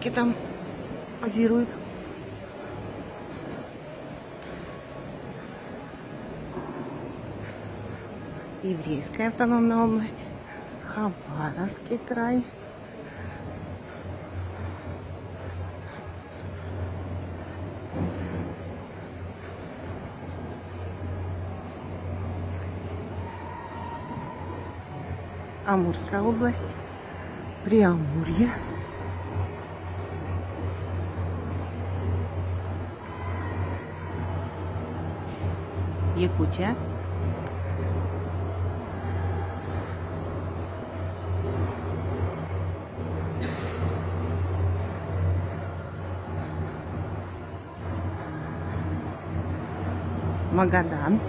девочки там позируют. Еврейская автономная область, Хабаровский край. Амурская область, Преамурье. Якутия. Магадан.